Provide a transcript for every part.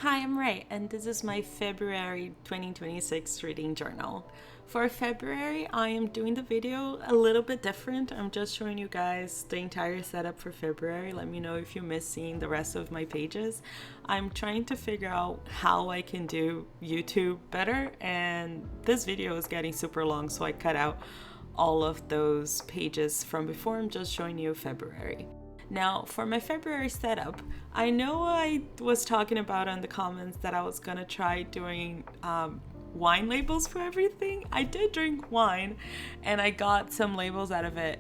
Hi, I'm Ray, and this is my February 2026 reading journal. For February, I am doing the video a little bit different. I'm just showing you guys the entire setup for February. Let me know if you miss seeing the rest of my pages. I'm trying to figure out how I can do YouTube better, and this video is getting super long, so I cut out all of those pages from before. I'm just showing you February. Now, for my February setup, I know I was talking about in the comments that I was gonna try doing wine labels for everything. I did drink wine and I got some labels out of it,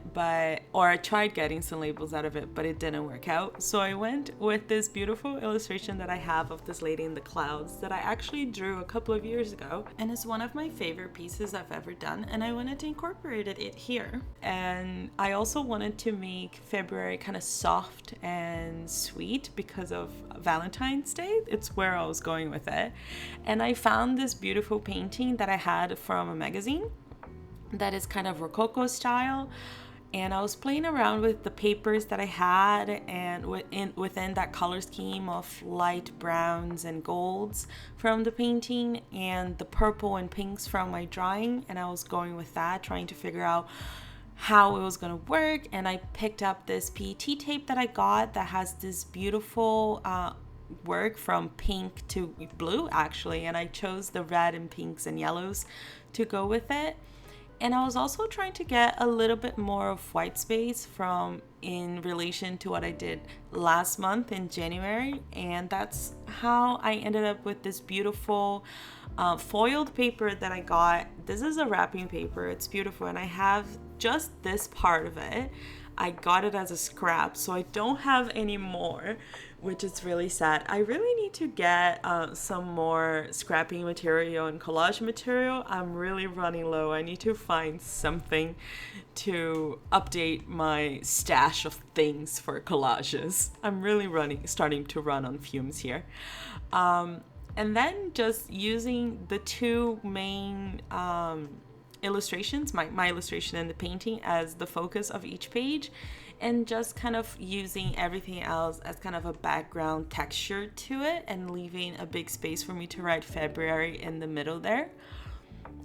or I tried getting some labels out of it, but it didn't work out. So I went with this beautiful illustration that I have of this lady in the clouds that I actually drew a couple of years ago, and it's one of my favorite pieces I've ever done, and I wanted to incorporate it here. And I also wanted to make February kind of soft and sweet because of Valentine's Day. It's where I was going with it. And I found this beautiful painting that I had from a magazine that is kind of Rococo style, and I was playing around with the papers that I had and within that color scheme of light browns and golds from the painting and the purple and pinks from my drawing, and I was going with that, trying to figure out how it was going to work. And I picked up this PET tape that I got that has this beautiful work from pink to blue actually, and I chose the red and pinks and yellows to go with it. And I was also trying to get a little bit more of white space from in relation to what I did last month in January, and that's how I ended up with this beautiful foiled paper that I got. This is a wrapping paper, it's beautiful, and I have just this part of it. I got it as a scrap, so I don't have any more, which is really sad. I really need to get some more scrapping material and collage material. I'm really running low. I need to find something to update my stash of things for collages. I'm really starting to run on fumes here. And then just using the two main illustrations, my illustration and the painting, as the focus of each page, and just kind of using everything else as kind of a background texture to it, and leaving a big space for me to write February in the middle there.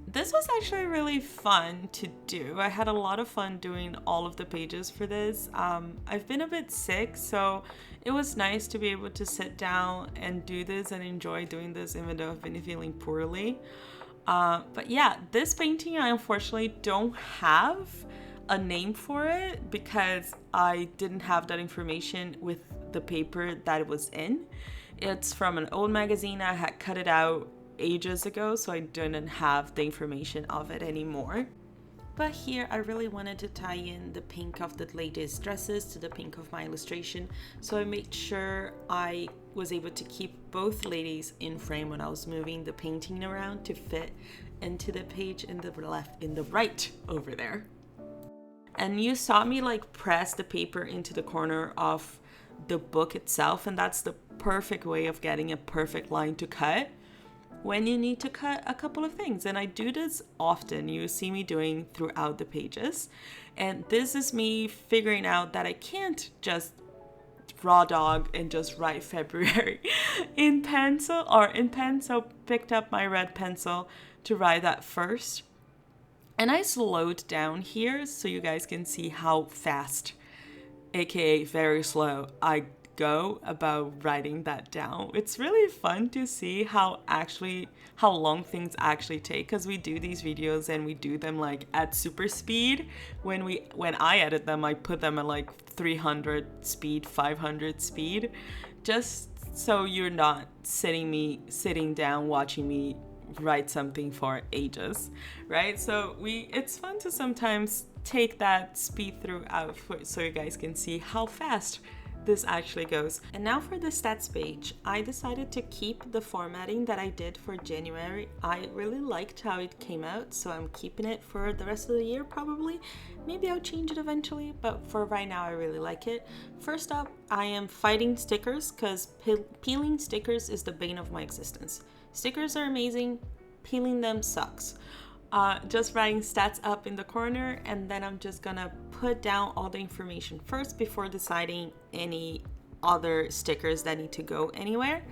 This was actually really fun to do. I had a lot of fun doing all of the pages for this. I've been a bit sick, so it was nice to be able to sit down and do this and enjoy doing this even though I've been feeling poorly. But yeah, this painting I unfortunately don't have a name for it because I didn't have that information with the paper that it was in. It's from an old magazine. I had cut it out ages ago, so I didn't have the information of it anymore. But here I really wanted to tie in the pink of the latest dresses to the pink of my illustration, so I made sure I was able to keep both ladies in frame when I was moving the painting around to fit into the page in the right over there. And you saw me like press the paper into the corner of the book itself, and that's the perfect way of getting a perfect line to cut when you need to cut a couple of things. And I do this often. You see me doing throughout the pages, and this is me figuring out that I can't just raw dog and just write February in pencil or in pen. So picked up my red pencil to write that first, and I slowed down here so you guys can see how fast, aka very slow, I go about writing that down. It's really fun to see how long things actually take, because we do these videos and we do them like at super speed. When I edit them, I put them at like 300 speed, 500 speed, just so you're not sitting down watching me write something for ages, right? So it's fun to sometimes take that speed throughout so you guys can see how fast this actually goes. And now for the stats page, I decided to keep the formatting that I did for January. I really liked how it came out, so I'm keeping it for the rest of the year probably. Maybe I'll change it eventually, but for right now I really like it. First up, I am fighting stickers because peeling stickers is the bane of my existence. Stickers are amazing, peeling them sucks. Just writing stats up in the corner, and then I'm just gonna put down all the information first before deciding any other stickers that need to go anywhere.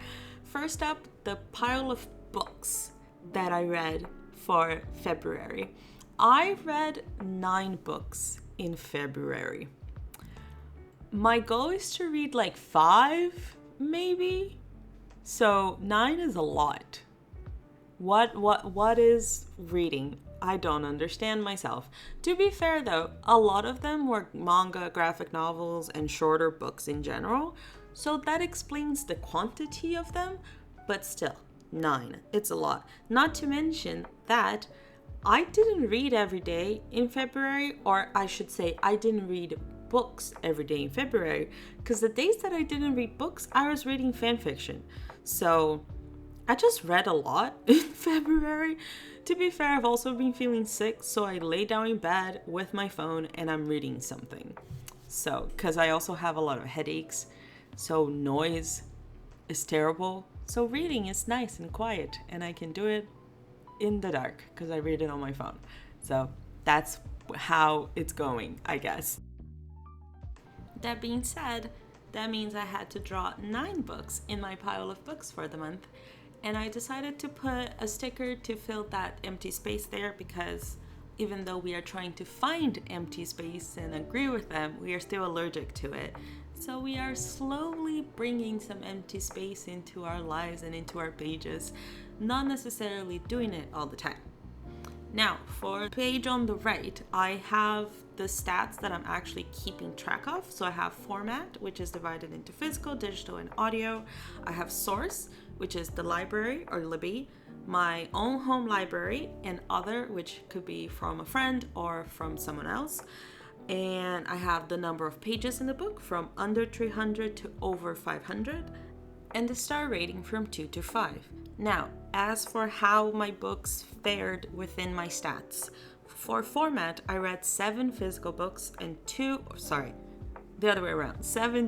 First up, the pile of books that I read for February. I read 9 books in February. My goal is to read like 5, maybe. So 9 is a lot. What is reading? I don't understand myself. To be fair though, a lot of them were manga, graphic novels, and shorter books in general. So that explains the quantity of them, but still, 9. It's a lot. Not to mention that I didn't read every day in February, or I should say I didn't read books every day in February, because the days that I didn't read books, I was reading fan fiction. So I just read a lot in February. To be fair, I've also been feeling sick, so I lay down in bed with my phone and I'm reading something. So, because I also have a lot of headaches, so noise is terrible. So reading is nice and quiet, and I can do it in the dark because I read it on my phone. So that's how it's going, I guess. That being said, that means I had to draw 9 books in my pile of books for the month. And I decided to put a sticker to fill that empty space there, because even though we are trying to find empty space and agree with them, we are still allergic to it. So we are slowly bringing some empty space into our lives and into our pages, not necessarily doing it all the time. Now, for the page on the right, I have the stats that I'm actually keeping track of. So I have format, which is divided into physical, digital, and audio. I have source, which is the library or Libby, my own home library, and other, which could be from a friend or from someone else. And I have the number of pages in the book from under 300 to over 500, and the star rating from 2 to 5. Now, as for how my books fared within my stats, for format, I read 7 physical books and 7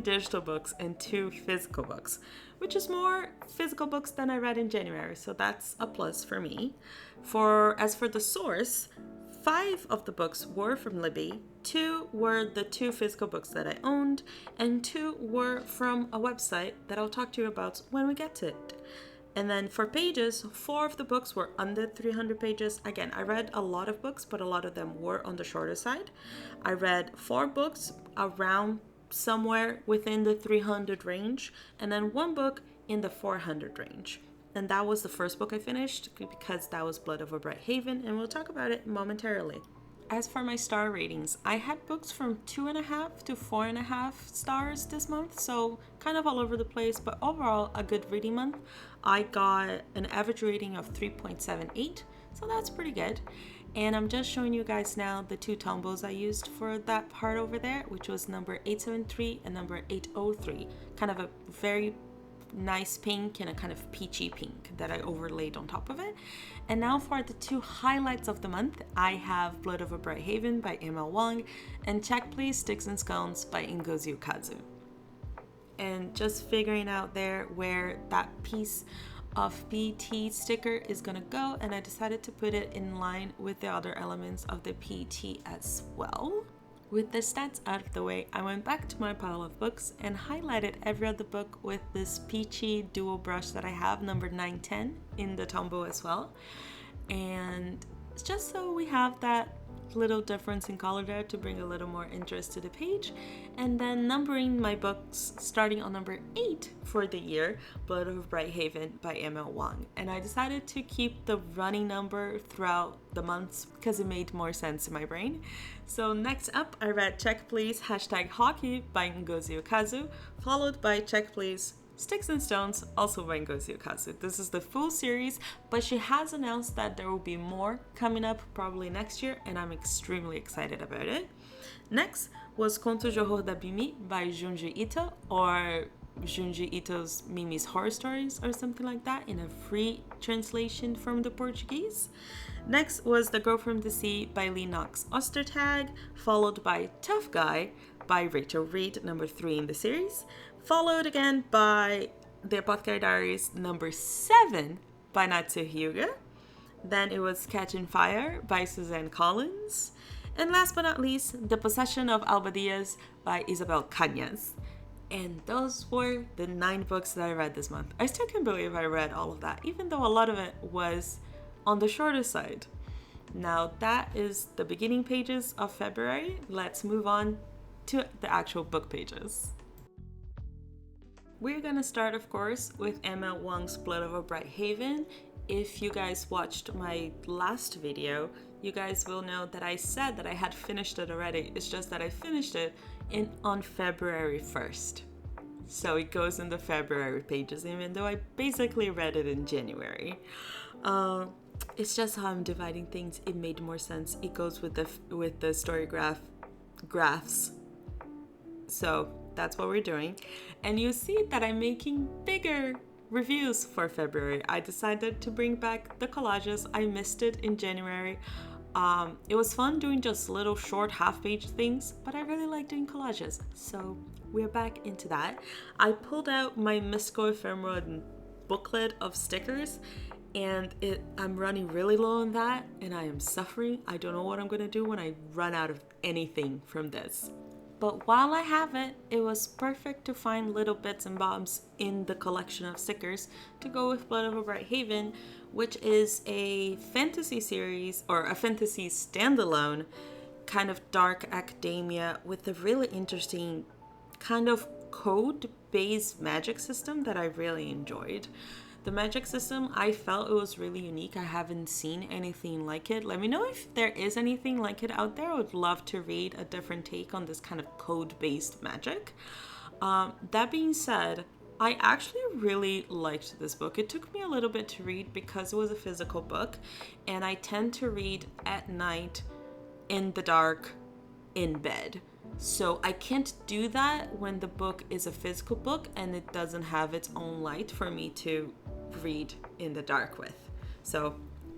digital books and 2 physical books, which is more physical books than I read in January, so that's a plus for me. As for the source, 5 of the books were from Libby, 2 were the 2 physical books that I owned, and 2 were from a website that I'll talk to you about when we get to it. And then for pages, 4 of the books were under 300 pages. Again, I read a lot of books, but a lot of them were on the shorter side. I read 4 books around somewhere within the 300 range, and then 1 book in the 400 range. And that was the first book I finished, because that was Blood of a Bright Haven, and we'll talk about it momentarily. As for my star ratings, I had books from 2.5 to 4.5 stars this month, so kind of all over the place, but overall a good reading month. I got an average rating of 3.78, so that's pretty good. And I'm just showing you guys now the 2 tombos I used for that part over there, which was number 873 and number 803. Kind of a very nice pink and a kind of peachy pink that I overlaid on top of it. And now for the 2 highlights of the month, I have Blood of a Bright Haven by M.L. Wong and Check Please, Sticks and Scones by Ngozi Ukazu. And just figuring out there where that piece of PT sticker is gonna go, and I decided to put it in line with the other elements of the PT as well. With the stats out of the way, I went back to my pile of books and highlighted every other book with this peachy dual brush that I have, number 910, in the tombow as well. And just so we have that little difference in color there to bring a little more interest to the page. And then numbering my books starting on number 8 for the year, Blood of Bright Haven by M.L. Wong. And I decided to keep the running number throughout the months because it made more sense in my brain. So next up, I read Check Please, #Hockey by Ngozi Ukazu, followed by Check Please, Sticks and Stones, also by Ngozi Ukazu. This is the full series, but she has announced that there will be more coming up probably next year, and I'm extremely excited about it. Next was Conto de Horror da Mimi by Junji Ito, or Junji Ito's Mimi's Horror Stories, or something like that, in a free translation from the Portuguese. Next was The Girl from the Sea by Lee Knox Ostertag, followed by Tough Guy by Rachel Reed, number 3 in the series, followed again by The Apothecary Diaries, number 7 by Natsuo Hyuga. Then it was Catching Fire by Suzanne Collins. And last but not least, The Possession of Alba Diaz by Isabel Cañas. And those were the 9 books that I read this month. I still can't believe I read all of that, even though a lot of it was on the shorter side. Now that is the beginning pages of February. Let's move on to the actual book pages. We're gonna start, of course, with Emma Wang's Blood Over Bright Haven. If you guys watched my last video, you guys will know that I said that I had finished it already. It's just that I finished it on February 1st. So it goes in the February pages, even though I basically read it in January. It's just how I'm dividing things. It made more sense. It goes with the story graphs. So that's what we're doing. And you see that I'm making bigger reviews for February. I decided to bring back the collages. I missed it in January. It was fun doing just little short half-page things, but I really like doing collages. So we're back into that. I pulled out my Mystical Ephemera booklet of stickers, and I'm running really low on that, and I am suffering. I don't know what I'm gonna do when I run out of anything from this. But while I have it, it was perfect to find little bits and bobs in the collection of stickers to go with Blood Over Bright Haven, which is a fantasy series, or a fantasy standalone, kind of dark academia with a really interesting kind of code-based magic system that I really enjoyed. The magic system, I felt it was really unique. I haven't seen anything like it. Let me know if there is anything like it out there. I would love to read a different take on this kind of code-based magic. That being said, I actually really liked this book. It took me a little bit to read because it was a physical book, and I tend to read at night, in the dark, in bed. So I can't do that when the book is a physical book and it doesn't have its own light for me to read in the dark with.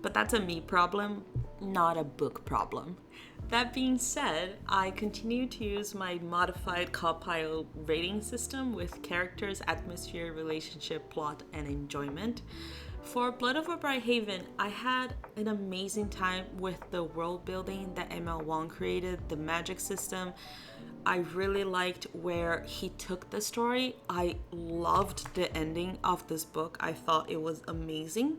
But that's a me problem, not a book problem. That being said, I continue to use my modified compile rating system with characters, atmosphere, relationship, plot, and enjoyment. For Blood Over Bright Haven, I had an amazing time with the world building that Emma Wang created, the magic system. I really liked where he took the story. I loved the ending of this book. I thought it was amazing.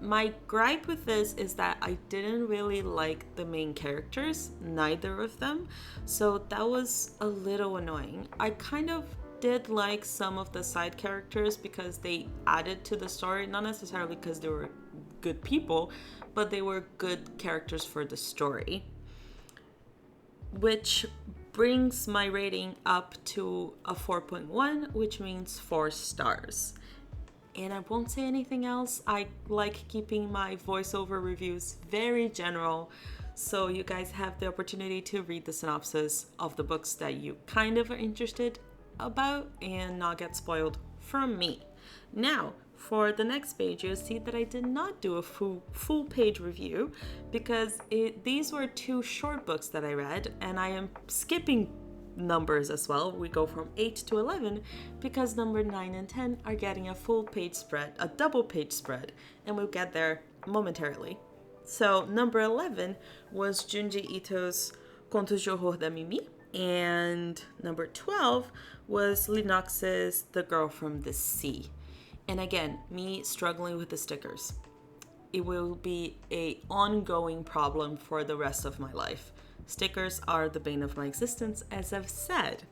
My gripe with this is that I didn't really like the main characters, neither of them. So that was a little annoying. I kind of did like some of the side characters because they added to the story, not necessarily because they were good people, but they were good characters for the story. Which brings my rating up to a 4.1, which means 4 stars. And I won't say anything else. I like keeping my voiceover reviews very general, so you guys have the opportunity to read the synopsis of the books that you kind of are interested about and not get spoiled from me. Now, for the next page, you'll see that I did not do a full page review because these were 2 short books that I read, and I am skipping numbers as well. We go from 8 to 11 because number 9 and 10 are getting a full page spread, a double page spread, and we'll get there momentarily. So number 11 was Junji Ito's Contos de Horror da Mimi, and number 12 was Lennox's The Girl from the Sea. And again, me struggling with the stickers. It will be an ongoing problem for the rest of my life. Stickers are the bane of my existence, as I've said.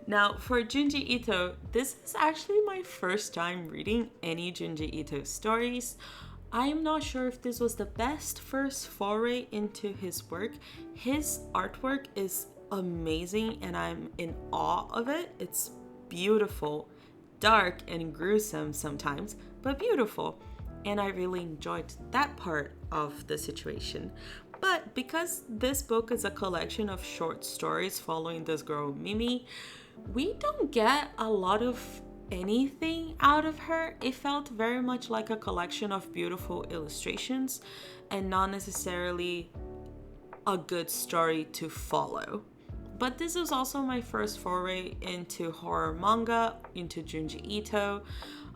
Now, for Junji Ito, this is actually my first time reading any Junji Ito stories. I am not sure if this was the best first foray into his work. His artwork is amazing, and I'm in awe of it. It's beautiful, dark and gruesome sometimes, but beautiful. And I really enjoyed that part of the situation. But because this book is a collection of short stories following this girl Mimi, we don't get a lot of anything out of her. It felt very much like a collection of beautiful illustrations and not necessarily a good story to follow. But this was also my first foray into horror manga, into Junji Ito.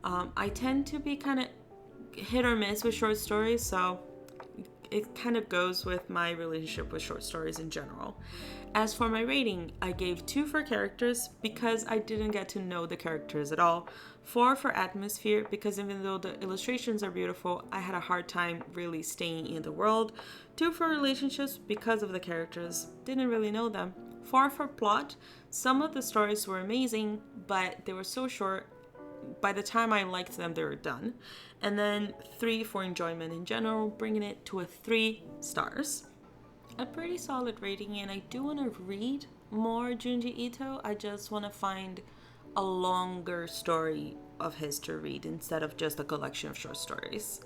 I tend to be kind of hit or miss with short stories, so it kind of goes with my relationship with short stories in general. As for my rating, I gave 2 for characters because I didn't get to know the characters at all. 4 for atmosphere because even though the illustrations are beautiful, I had a hard time really staying in the world. 2 for relationships because of the characters, didn't really know them. 4 for plot, some of the stories were amazing, but they were so short. By the time I liked them, they were done. And then 3 for enjoyment in general, bringing it to a 3 stars. A pretty solid rating, and I do want to read more Junji Ito. I just want to find a longer story of his to read instead of just a collection of short stories.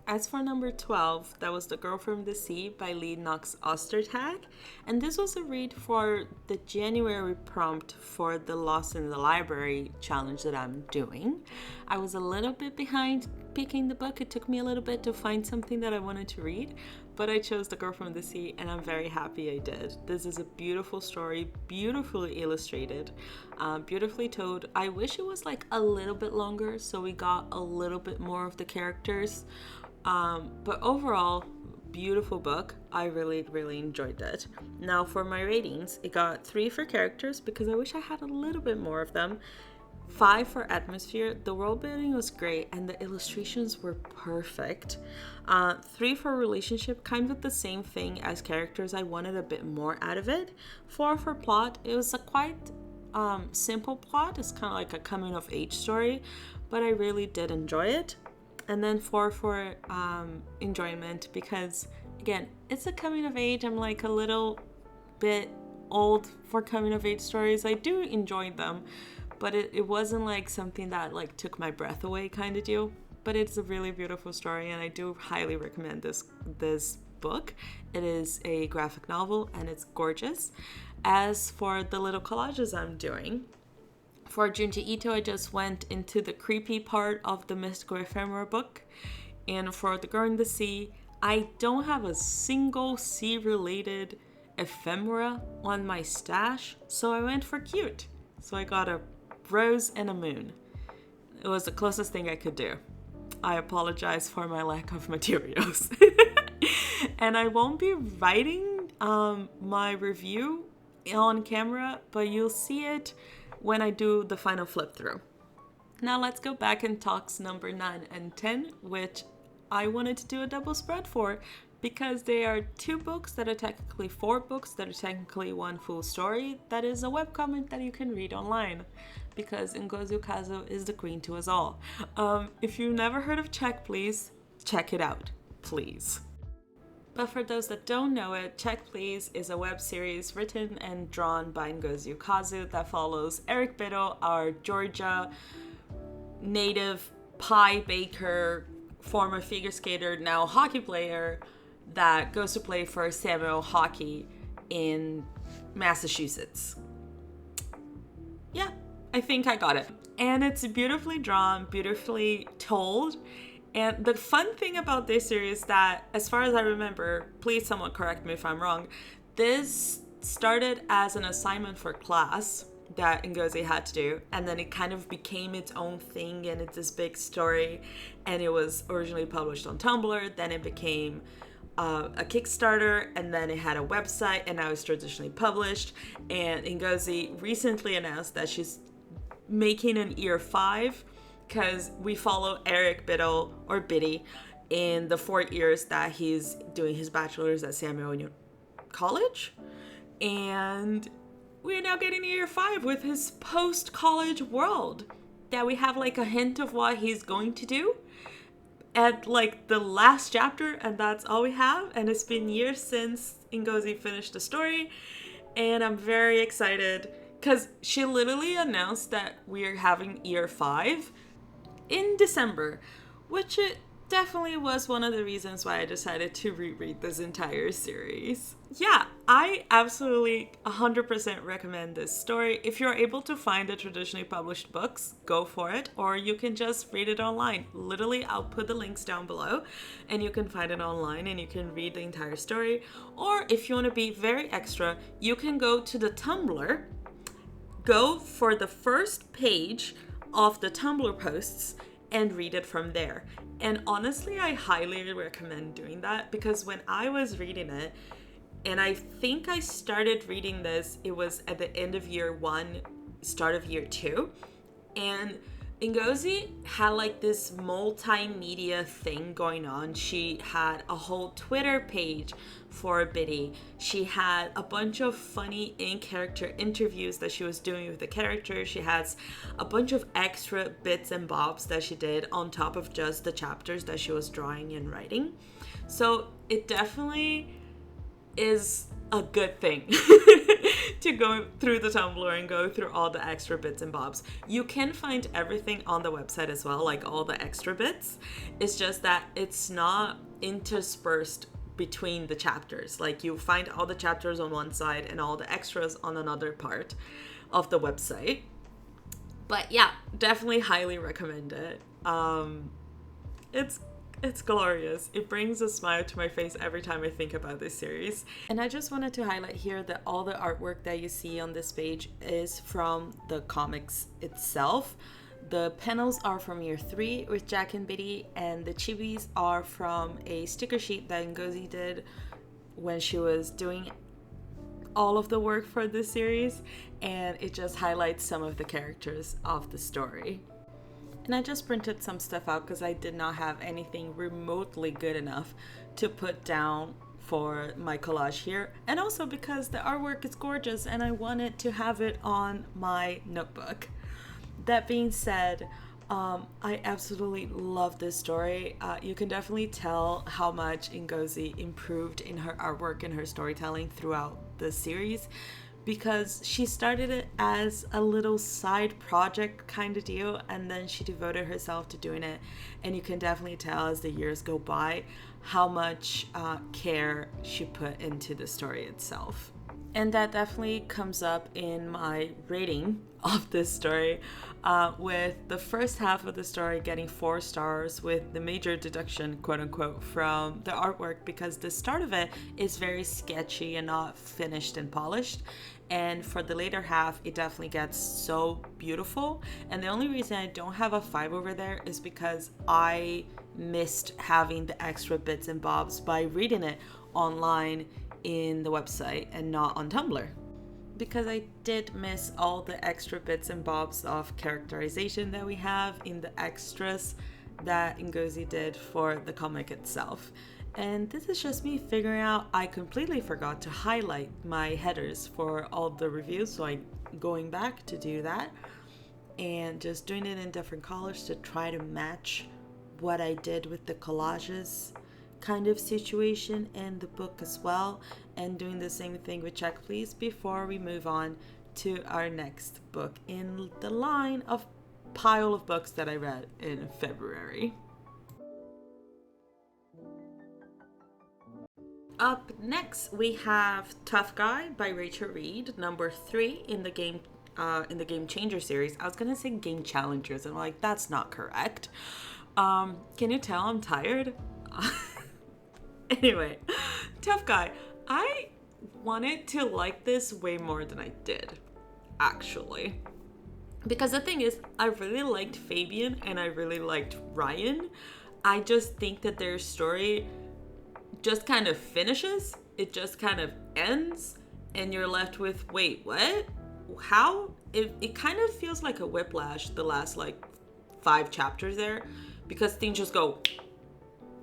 As for number 12, that was The Girl from the Sea by Lee Knox Ostertag. And this was a read for the January prompt for the Lost in the Library challenge that I'm doing. I was a little bit behind picking the book. It took me a little bit to find something that I wanted to read, but I chose The Girl from the Sea and I'm very happy I did. This is a beautiful story, beautifully illustrated, beautifully told. I wish it was like a little bit longer so we got a little bit more of the characters. But overall, beautiful book. I really enjoyed it. Now for my ratings, it got 3 for characters because I wish I had a little bit more of them. 5 for atmosphere. The world building was great and the illustrations were perfect. 3 for relationship, kind of the same thing as characters. I wanted a bit more out of it. 4 for plot. It was a quite simple plot. It's kind of like a coming of age story, but I really did enjoy it. And then 4 for enjoyment because, again, it's a coming of age. I'm like a little bit old for coming of age stories. I do enjoy them, but it wasn't like something that like took my breath away kind of deal. But it's a really beautiful story and I do highly recommend this book. It is a graphic novel and it's gorgeous. As for the little collages I'm doing, for Junji Ito, I just went into the creepy part of the Mystical Ephemera book. And for The Girl in the Sea, I don't have a single sea-related ephemera on my stash, so I went for cute. So I got a rose and a moon. It was the closest thing I could do. I apologize for my lack of materials. And I won't be writing my review on camera, but you'll see it when I do the final flip through. Now let's go back and talk number 9 and 10, which I wanted to do a double spread for because they are 2 books that are technically 4 books that are technically 1 full story that is a webcomic that you can read online because Ngozi Kazo is the queen to us all. If you've never heard of Check Please, check it out, please. But for those that don't know it, Check Please is a web series written and drawn by Ngozi Kazu that follows Eric Biddle, our Georgia native pie baker, former figure skater, now hockey player, that goes to play for Samuel Hockey in Massachusetts. Yeah, I think I got it. And it's beautifully drawn, beautifully told. And the fun thing about this series that, as far as I remember, please someone correct me if I'm wrong, this started as an assignment for class that Ngozi had to do, and then it kind of became its own thing, and it's this big story, and it was originally published on Tumblr, then it became a Kickstarter, and then it had a website, and now it's traditionally published, and Ngozi recently announced that she's making an year 5, because we follow Eric Biddle, or Biddy, in the 4 years that he's doing his bachelor's at Samuel College. And we're now getting to year 5 with his post-college world. That we have like a hint of what he's going to do at like the last chapter, and that's all we have. And it's been years since Ngozi finished the story. And I'm very excited because she literally announced that we're having year 5 in December, which it definitely was one of the reasons why I decided to reread this entire series. Yeah, I absolutely 100% recommend this story. If you're able to find the traditionally published books, go for it, or you can just read it online. Literally, I'll put the links down below and you can find it online and you can read the entire story. Or if you want to be very extra, you can go to the Tumblr, go for the first page of the Tumblr posts, and read it from there. And honestly, I highly recommend doing that, because when I was reading it, and I think I started reading this, it was at the end of year 1, start of year 2, and Ngozi had like this multimedia thing going on. She had a whole Twitter page for Biddy. She had a bunch of funny in-character interviews that she was doing with the characters. She has a bunch of extra bits and bobs that she did on top of just the chapters that she was drawing and writing. So it definitely is a good thing to go through the Tumblr and go through all the extra bits and bobs. You can find everything on the website as well, like all the extra bits. It's just that it's not interspersed between the chapters. Like you find all the chapters on one side and all the extras on another part of the website. But yeah, definitely highly recommend it. It's glorious. It brings a smile to my face every time I think about this series. And I just wanted to highlight here that all the artwork that you see on this page is from the comics itself. The panels are from year 3 with Jack and Biddy, and the chibis are from a sticker sheet that Ngozi did when she was doing all of the work for this series, and it just highlights some of the characters of the story. And I just printed some stuff out because I did not have anything remotely good enough to put down for my collage here. And also because the artwork is gorgeous and I wanted to have it on my notebook. That being said, I absolutely love this story. You can definitely tell how much Ngozi improved in her artwork and her storytelling throughout the series, because she started it as a little side project kind of deal, and then she devoted herself to doing it. And you can definitely tell as the years go by how much care she put into the story itself. And that definitely comes up in my rating of this story, with the first half of the story getting 4 stars with the major deduction, quote unquote, from the artwork, because the start of it is very sketchy and not finished and polished. And for the later half, it definitely gets so beautiful. And the only reason I don't have a 5 over there is because I missed having the extra bits and bobs by reading it online in the website and not on Tumblr, because I did miss all the extra bits and bobs of characterization that we have in the extras that Ngozi did for the comic itself. And this is just me figuring out I completely forgot to highlight my headers for all the reviews, so I'm going back to do that and just doing it in different colors to try to match what I did with the collages kind of situation in the book as well, and doing the same thing with Check Please before we move on to our next book in the line of pile of books that I read in February. Up next, we have Tough Guy by Rachel Reed, number 3 in the Game Changer series. I was gonna say Game Challengers, and I'm like, that's not correct. Can you tell I'm tired? Anyway, Tough Guy. I wanted to like this way more than I did, actually. Because the thing is, I really liked Fabian and I really liked Ryan. I just think that their story just kind of finishes, it just kind of ends, and you're left with, wait, what? How? It kind of feels like a whiplash the last like 5 chapters there, because things just go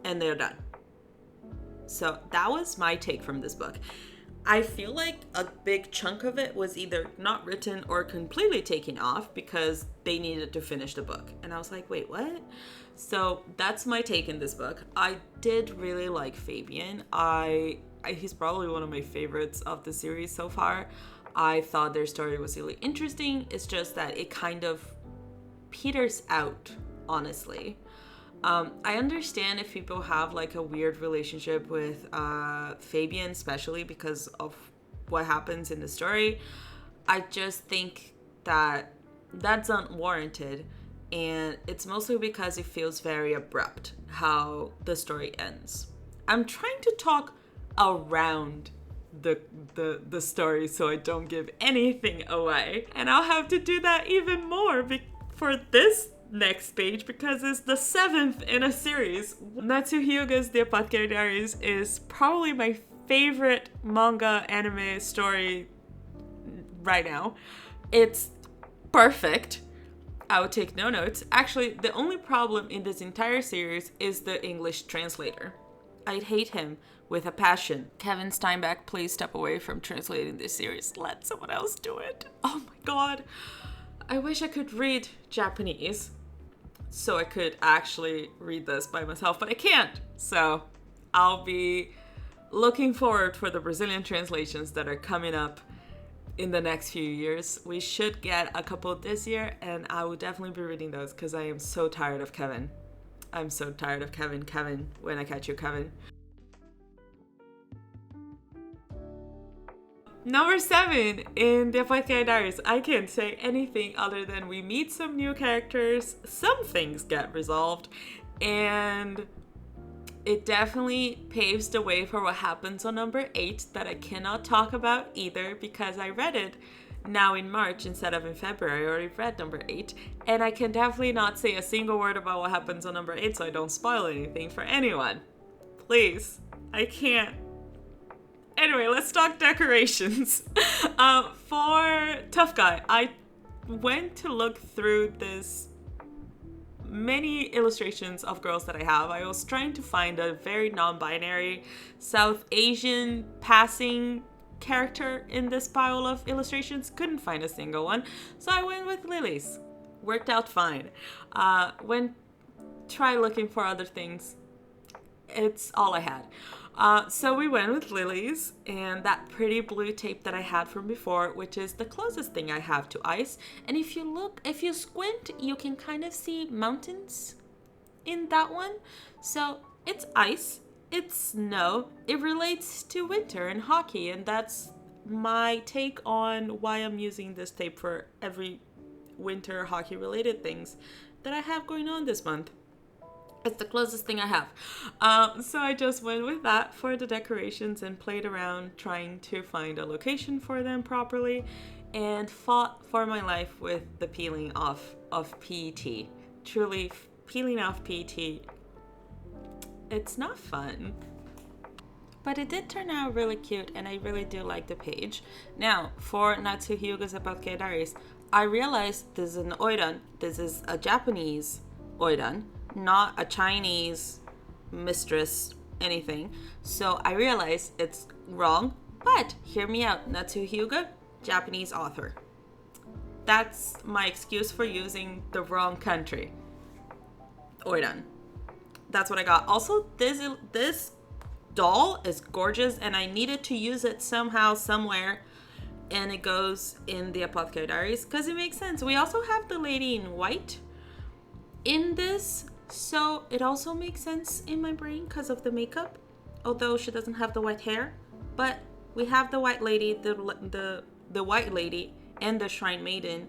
and they're done. So that was my take from this book. I feel like a big chunk of it was either not written or completely taken off because they needed to finish the book. And I was like, wait, what? So that's my take in this book. I did really like Fabian. He's probably one of my favorites of the series so far. I thought their story was really interesting. It's just that it kind of peters out, honestly. I understand if people have like a weird relationship with Fabian, especially because of what happens in the story. I just think that that's unwarranted, and it's mostly because it feels very abrupt how the story ends. I'm trying to talk around the story so I don't give anything away, and I'll have to do that even more for this next page because it's the 7th in a series. Natsuhyuga's The Apothecary Diaries is probably my favorite manga anime story right now. It's perfect. I would take no notes. Actually, the only problem in this entire series is the English translator. I'd hate him with a passion. Kevin Steinbeck, please step away from translating this series. Let someone else do it. Oh my god. I wish I could read Japanese so I could actually read this by myself, but I can't. So I'll be looking forward for the Brazilian translations that are coming up in the next few years. We should get a couple this year, and I will definitely be reading those because I am so tired of Kevin. I'm so tired of Kevin. Kevin, when I catch you, Kevin. Number 7 in The Apothecary Diaries. I can't say anything other than we meet some new characters, some things get resolved, and it definitely paves the way for what happens on number 8 that I cannot talk about either because I read it now in March instead of in February. I already read number 8, and I can definitely not say a single word about what happens on number 8 so I don't spoil anything for anyone. Please, I can't. Anyway, let's talk decorations. For Tough Guy, I went to look through this many illustrations of girls that I have. I was trying to find a very non-binary South Asian passing character in this pile of illustrations. Couldn't find a single one, so I went with Lily's. Worked out fine. Try looking for other things. It's all I had. So we went with Lily's and that pretty blue tape that I had from before, which is the closest thing I have to ice. And if you squint, you can kind of see mountains in that one. So it's ice, it's snow, it relates to winter and hockey, and that's my take on why I'm using this tape for every winter hockey related things that I have going on this month. It's the closest thing I have. So I just went with that for the decorations and played around trying to find a location for them properly and fought for my life with the peeling off of PET. Truly, peeling off PET, it's not fun. But it did turn out really cute and I really do like the page. Now, for Natsuhyuga's Apothecary Diaries, I realized this is an oiran. This is a Japanese oiran, not a Chinese mistress anything. So I realized it's wrong, but hear me out. Natsuhyuga, Japanese author. That's my excuse for using the wrong country. Oiran. That's what I got. Also, this doll is gorgeous and I needed to use it somehow, somewhere, and it goes in the Apothecary Diaries because it makes sense. We also have the lady in white in this, so it also makes sense in my brain because of the makeup, although she doesn't have the white hair. But we have the white lady, the white lady and the Shrine Maiden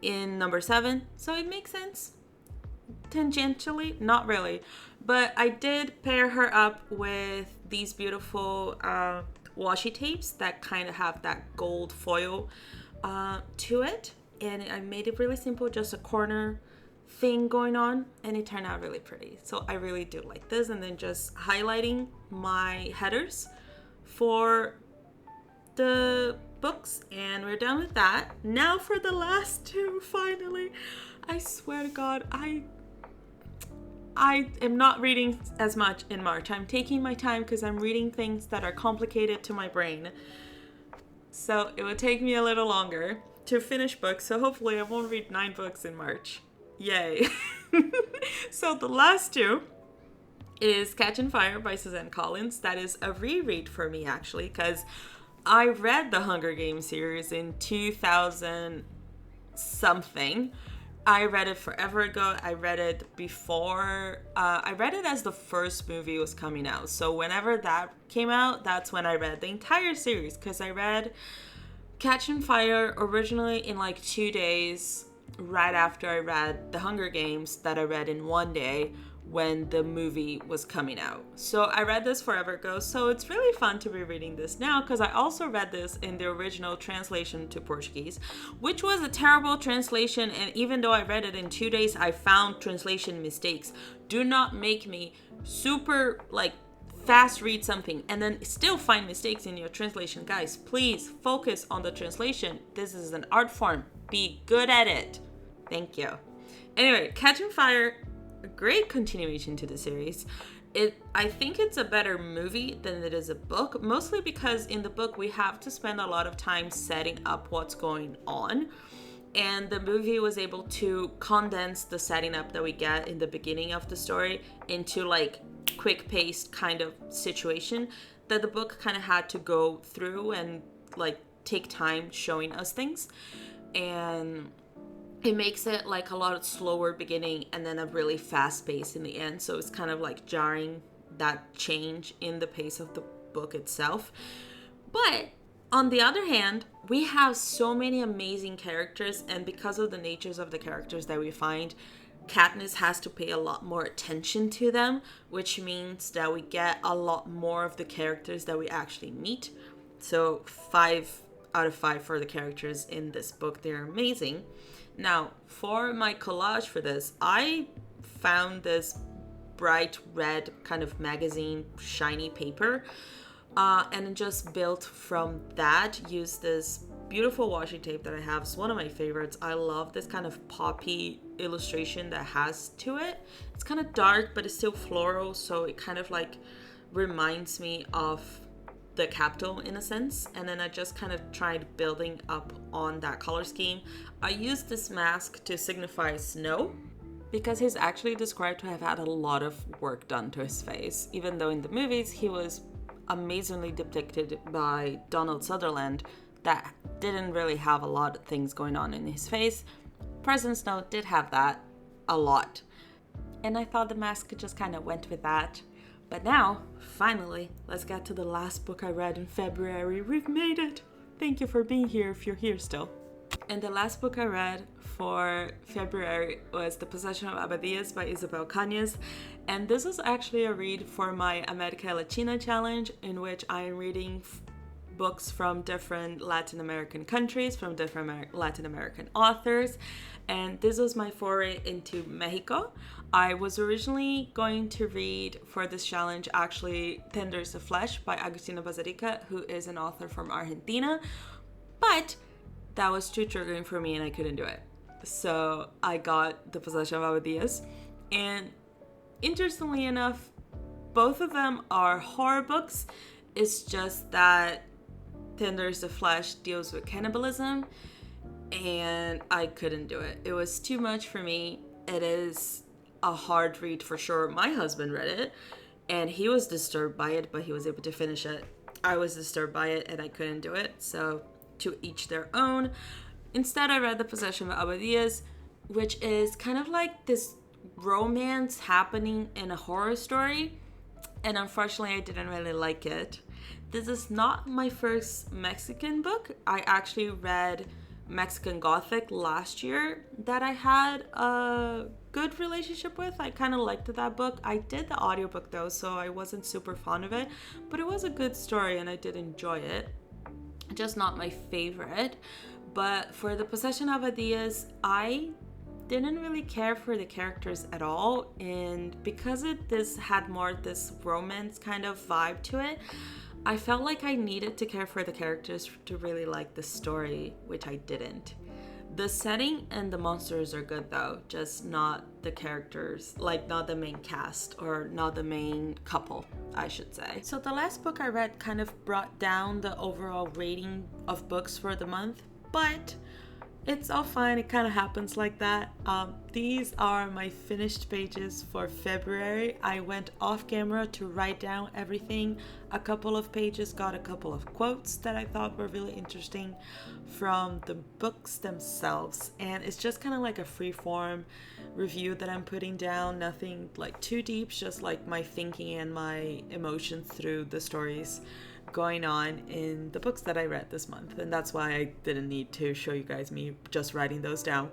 in number 7, so it makes sense tangentially, not really. But I did pair her up with these beautiful washi tapes that kind of have that gold foil to it, and I made it really simple, just a corner thing going on, and it turned out really pretty. So I really do like this. And then just highlighting my headers for the books, and we're done with that. Now for the last two, finally. I swear to God, I am not reading as much in March. I'm taking my time because I'm reading things that are complicated to my brain. So it would take me a little longer to finish books. So hopefully I won't read 9 books in March. Yay. So the last two is Catching Fire by Suzanne Collins. That is a reread for me, actually, because I read the Hunger Games series in 2000 something. I read it forever ago. I read it before, I read it as the first movie was coming out. So whenever that came out, that's when I read the entire series, because I read Catching Fire originally in like 2 days, right after I read The Hunger Games, that I read in one day, when the movie was coming out. So I read this forever ago, so it's really fun to be reading this now because I also read this in the original translation to Portuguese, which was a terrible translation, and even though I read it in 2 days, I found translation mistakes. Do not make me super fast read something and then still find mistakes in your translation. Guys, please focus on the translation. This is an art form. Be good at it. Thank you. Anyway, Catching Fire, a great continuation to the series. I think it's a better movie than it is a book, mostly because in the book we have to spend a lot of time setting up what's going on, and the movie was able to condense the setting up that we get in the beginning of the story into quick-paced kind of situation that the book kind of had to go through and take time showing us things, and it makes it a lot slower beginning and then a really fast pace in the end. So it's kind of jarring, that change in the pace of the book itself. But on the other hand, we have so many amazing characters, and because of the natures of the characters that we find, Katniss has to pay a lot more attention to them, which means that we get a lot more of the characters that we actually meet. So 5 out of 5 for the characters in this book. They're amazing. Now, for my collage for this, I found this bright red kind of magazine shiny paper, and just built from that. Used this beautiful washi tape that I have. It's one of my favorites. I love this kind of poppy illustration that has to it. It's kind of dark, but it's still floral, so it kind of reminds me of the capital in a sense. And then I just kind of tried building up on that color scheme. I used this mask to signify snow because he's actually described to have had a lot of work done to his face, even though in the movies he was amazingly depicted by Donald Sutherland that didn't really have a lot of things going on in his face. President Snow did have that a lot, and I thought the mask just kind of went with that. But now, finally, let's get to the last book I read in February. We've made it! Thank you for being here if you're here still. And the last book I read for February was The Possession of Abadias by Isabel Cañas. And this was actually a read for my America Latina challenge, in which I am reading books from different Latin American countries, from different Latin American authors. And this was my foray into Mexico. I was originally going to read for this challenge actually Tenders of Flesh by Agustina Bazarica, who is an author from Argentina, but that was too triggering for me and I couldn't do it. So I got The Possession of Abadias, and interestingly enough, both of them are horror books. It's just that Tenders of Flesh deals with cannibalism, and I couldn't do it. It was too much for me. It is a hard read for sure. My husband read it and he was disturbed by it, but he was able to finish it. I was disturbed by it and I couldn't do it. So to each their own. Instead, I read The Possession of Abadias, which is kind of like this romance happening in a horror story, and unfortunately I didn't really like it. This is not my first Mexican book. I actually read Mexican Gothic last year that I had a good relationship with. I kind of liked that book. I did the audiobook though, so I wasn't super fond of it, but it was a good story and I did enjoy it. Just not my favorite. But for The Possession of Abadias, I didn't really care for the characters at all, and because this had more this romance kind of vibe to it, I felt like I needed to care for the characters to really like the story, which I didn't. The setting and the monsters are good though, just not the characters, not the main cast or not the main couple, I should say. So the last book I read kind of brought down the overall rating of books for the month, but it's all fine. It kind of happens like that. These are my finished pages for February. I went off camera to write down everything. A couple of pages got a couple of quotes that I thought were really interesting from the books themselves. And it's just kind of like a free-form review that I'm putting down. Nothing too deep, just my thinking and my emotions through the stories going on in the books that I read this month, and that's why I didn't need to show you guys me just writing those down.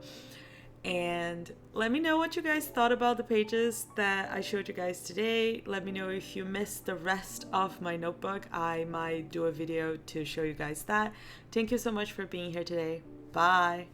And let me know what you guys thought about the pages that I showed you guys today. Let me know if you missed the rest of my notebook. I might do a video to show you guys that. Thank you so much for being here today. Bye.